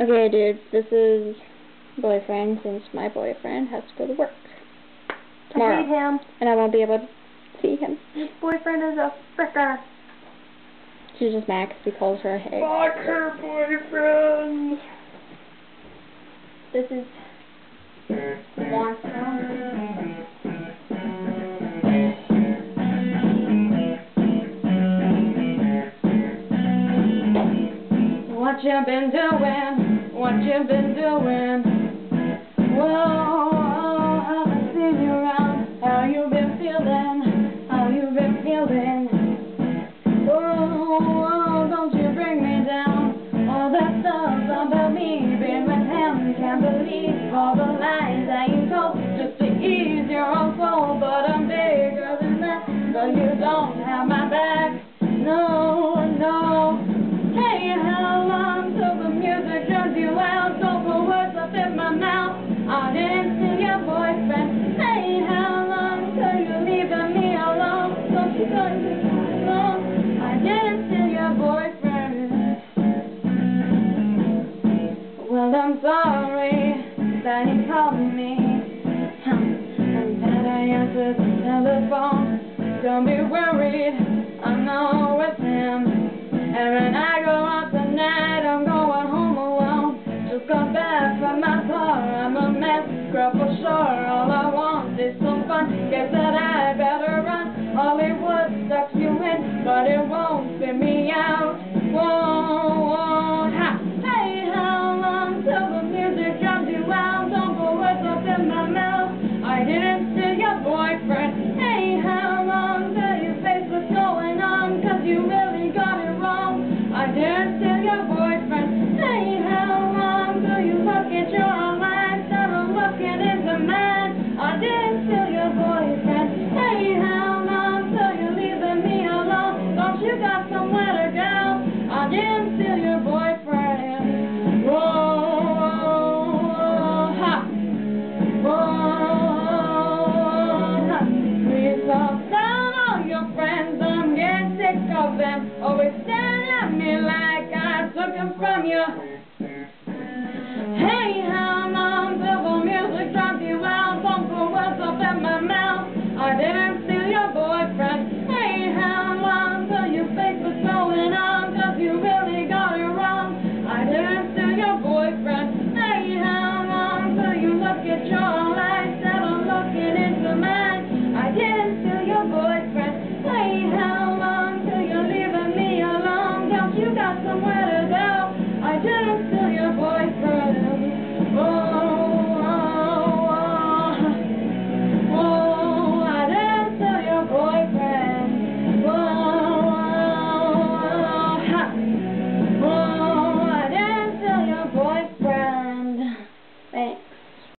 Okay, dude, this is boyfriend since my boyfriend has to go to work tomorrow. I hate him. And I won't be able to see him. His boyfriend is a fricker. She's just mad because he calls her a hag. Fuck her boyfriend. This is monster. What you been doing? What you been doing? Whoa, haven't seen you around. How you been feeling? How you been feeling? Whoa, don't you bring me down. All that stuff about me being with him. Can't believe all the lies that you told just to ease your own soul. But I'm bigger than that, so you don't have my back. No, no. Hey, how long till the music turns you out? Don't put words up in my mouth. I didn't see your boyfriend. Hey, how long till you're leaving me alone? Don't you go too long? I didn't see your boyfriend. Well, I'm sorry that he called me. And that I answered the telephone. Don't be worried, I'm not with him. And when I go out tonight, I'm going home alone. Just got back from my car, I'm a mess, girl, for sure. All I want is some fun. Guess that I better run. Hollywood sucks you in, but it won't spit me out. Whoa, whoa, ha. Hey, how long till the music drums you out? Don't put words up in my mouth. I didn't steal your boyfriend. Hey, how long till you face what's going on? 'Cause you really got it wrong. I didn't steal your boyfriend. Hey, how long till you look at your eyes that are looking into mine? I didn't steal your boyfriend. Hey, how long till you're leaving me alone? Don't you got somewhere to go? I didn't steal your boyfriend. Whoa, ha. Whoa, ha. Please talk down on your friends. I'm getting sick of them. Always staring at me like I took them from you.